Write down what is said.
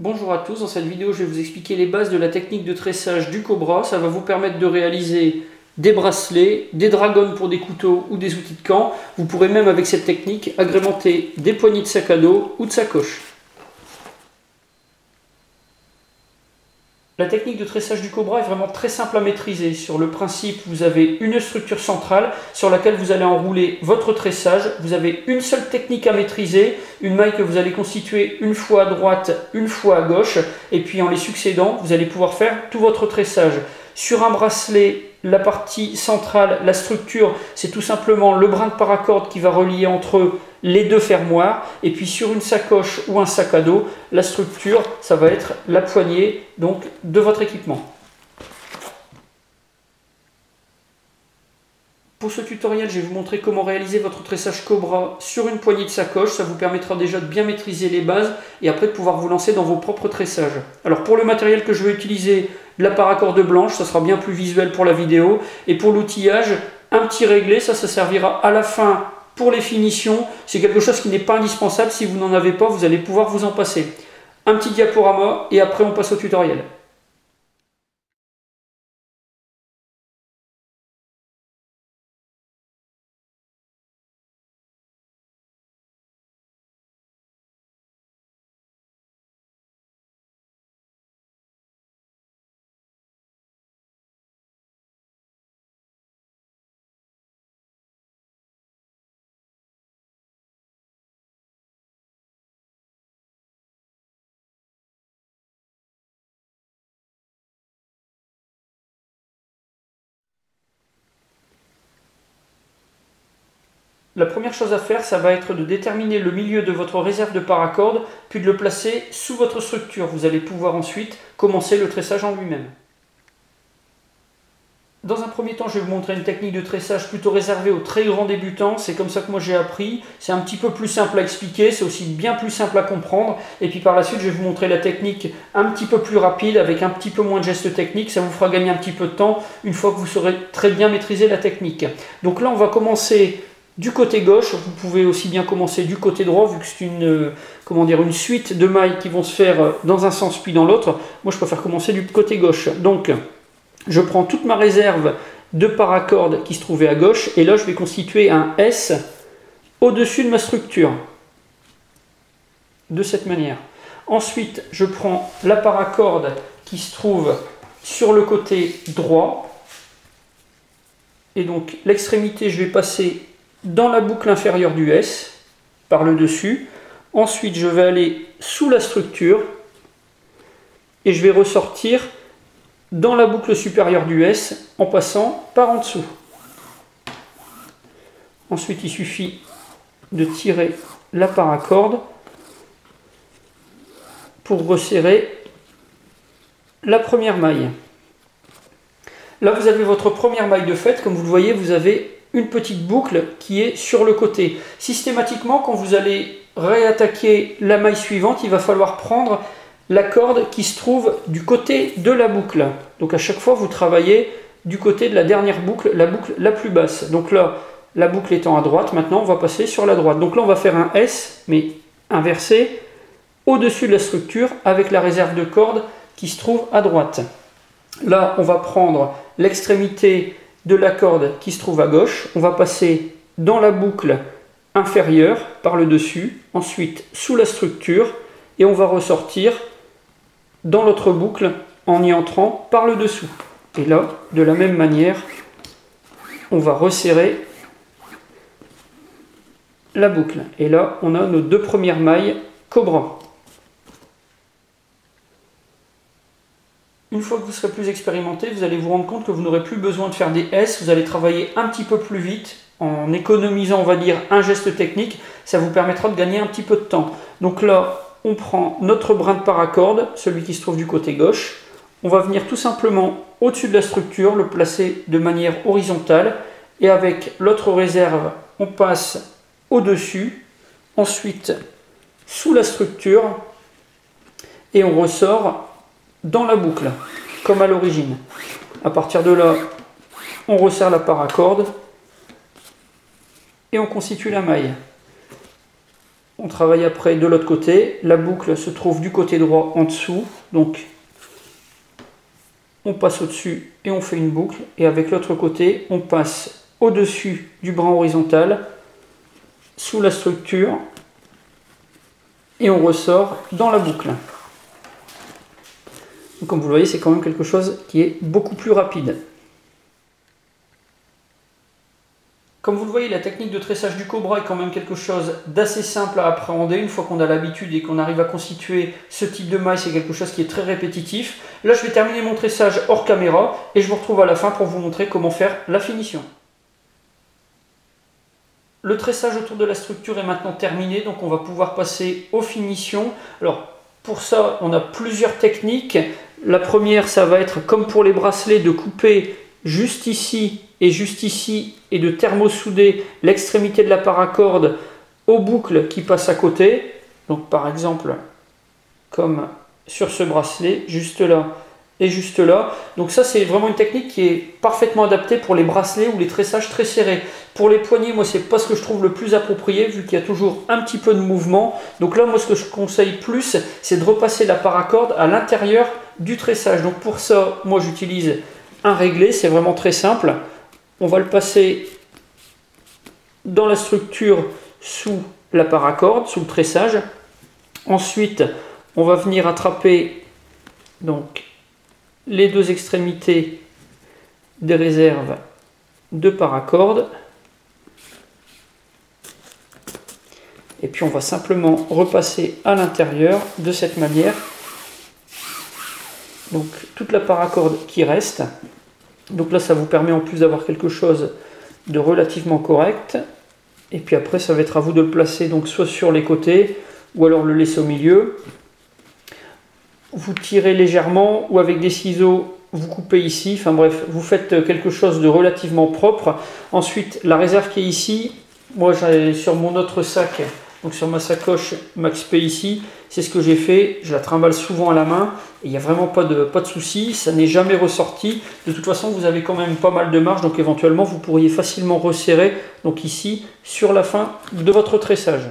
Bonjour à tous, dans cette vidéo je vais vous expliquer les bases de la technique de tressage du Cobra. Ça va vous permettre de réaliser des bracelets, des dragons pour des couteaux ou des outils de camp. Vous pourrez même avec cette technique agrémenter des poignées de sac à dos ou de sacoche. La technique de tressage du Cobra est vraiment très simple à maîtriser. Sur le principe, vous avez une structure centrale sur laquelle vous allez enrouler votre tressage. Vous avez une seule technique à maîtriser, une maille que vous allez constituer une fois à droite, une fois à gauche. Et puis en les succédant, vous allez pouvoir faire tout votre tressage. Sur un bracelet, la partie centrale, la structure, c'est tout simplement le brin de paracorde qui va relier entre eux les deux fermoirs. Et puis sur une sacoche ou un sac à dos, la structure, ça va être la poignée donc, de votre équipement. Pour ce tutoriel, je vais vous montrer comment réaliser votre tressage Cobra sur une poignée de sacoche. Ça vous permettra déjà de bien maîtriser les bases et après de pouvoir vous lancer dans vos propres tressages. Alors pour le matériel que je vais utiliser, la paracorde blanche, ça sera bien plus visuel pour la vidéo. Et pour l'outillage, un petit réglé, ça servira à la fin pour les finitions. C'est quelque chose qui n'est pas indispensable. Si vous n'en avez pas, vous allez pouvoir vous en passer. Un petit diaporama et après on passe au tutoriel. La première chose à faire, ça va être de déterminer le milieu de votre réserve de paracorde, puis de le placer sous votre structure. Vous allez pouvoir ensuite commencer le tressage en lui-même. Dans un premier temps, je vais vous montrer une technique de tressage plutôt réservée aux très grands débutants. C'est comme ça que moi j'ai appris. C'est un petit peu plus simple à expliquer, c'est aussi bien plus simple à comprendre. Et puis par la suite, je vais vous montrer la technique un petit peu plus rapide, avec un petit peu moins de gestes techniques. Ça vous fera gagner un petit peu de temps une fois que vous saurez très bien maîtriser la technique. Donc là, on va commencer du côté gauche. Vous pouvez aussi bien commencer du côté droit, vu que c'est une suite de mailles qui vont se faire dans un sens puis dans l'autre. Moi, je préfère commencer du côté gauche. Donc, je prends toute ma réserve de paracorde qui se trouvait à gauche et là je vais constituer un S au-dessus de ma structure de cette manière. Ensuite je prends la paracorde qui se trouve sur le côté droit et donc l'extrémité je vais passer dans la boucle inférieure du S par le dessus. Ensuite je vais aller sous la structure et je vais ressortir dans la boucle supérieure du S en passant par en dessous. Ensuite, il suffit de tirer la paracorde pour resserrer la première maille. Là, vous avez votre première maille de fait. Comme vous le voyez, vous avez une petite boucle qui est sur le côté. Systématiquement, quand vous allez réattaquer la maille suivante, il va falloir prendre la corde qui se trouve du côté de la boucle. Donc à chaque fois, vous travaillez du côté de la dernière boucle la plus basse. Donc là, la boucle étant à droite, maintenant on va passer sur la droite. Donc là, on va faire un S, mais inversé, au-dessus de la structure, avec la réserve de corde qui se trouve à droite. Là, on va prendre l'extrémité de la corde qui se trouve à gauche. On va passer dans la boucle inférieure, par le dessus, ensuite sous la structure, et on va ressortir dans l'autre boucle en y entrant par le dessous. Et là, de la même manière, on va resserrer la boucle. Et là, on a nos deux premières mailles Cobra. Une fois que vous serez plus expérimenté, vous allez vous rendre compte que vous n'aurez plus besoin de faire des S. Vous allez travailler un petit peu plus vite en économisant, on va dire, un geste technique. Ça vous permettra de gagner un petit peu de temps. Donc là, on prend notre brin de paracorde, celui qui se trouve du côté gauche. On va venir tout simplement au-dessus de la structure, le placer de manière horizontale. Et avec l'autre réserve, on passe au-dessus. Ensuite, sous la structure. Et on ressort dans la boucle, comme à l'origine. À partir de là, on resserre la paracorde. Et on constitue la maille. On travaille après de l'autre côté. La boucle se trouve du côté droit en dessous. Donc on passe au-dessus et on fait une boucle. Et avec l'autre côté, on passe au-dessus du brin horizontal, sous la structure, et on ressort dans la boucle. Donc, comme vous le voyez, c'est quand même quelque chose qui est beaucoup plus rapide. Comme vous le voyez, la technique de tressage du cobra est quand même quelque chose d'assez simple à appréhender. Une fois qu'on a l'habitude et qu'on arrive à constituer ce type de maille, c'est quelque chose qui est très répétitif. Là, je vais terminer mon tressage hors caméra et je vous retrouve à la fin pour vous montrer comment faire la finition. Le tressage autour de la structure est maintenant terminé, donc on va pouvoir passer aux finitions. Alors, pour ça, on a plusieurs techniques. La première, ça va être, comme pour les bracelets, de couper juste ici et de thermosouder l'extrémité de la paracorde aux boucles qui passent à côté. Donc par exemple, comme sur ce bracelet, juste là et juste là. Donc ça, c'est vraiment une technique qui est parfaitement adaptée pour les bracelets ou les tressages très serrés. Pour les poignets, moi, c'est pas ce que je trouve le plus approprié, vu qu'il y a toujours un petit peu de mouvement. Donc là, moi, ce que je conseille plus, c'est de repasser la paracorde à l'intérieur du tressage. Donc pour ça, moi, j'utilise un réglé, c'est vraiment très simple. On va le passer dans la structure sous la paracorde, sous le tressage. Ensuite, on va venir attraper donc les deux extrémités des réserves de paracorde. Et puis on va simplement repasser à l'intérieur de cette manière. Donc toute la paracorde qui reste. Donc là, ça vous permet en plus d'avoir quelque chose de relativement correct. Et puis après, ça va être à vous de le placer donc soit sur les côtés ou alors le laisser au milieu. Vous tirez légèrement ou avec des ciseaux, vous coupez ici. Enfin bref, vous faites quelque chose de relativement propre. Ensuite, la réserve qui est ici, moi j'ai sur mon autre sac, donc sur ma sacoche Max P ici, c'est ce que j'ai fait. Je la trimballe souvent à la main et il n'y a vraiment pas de souci. Ça n'est jamais ressorti. De toute façon, vous avez quand même pas mal de marge, donc éventuellement, vous pourriez facilement resserrer donc ici sur la fin de votre tressage.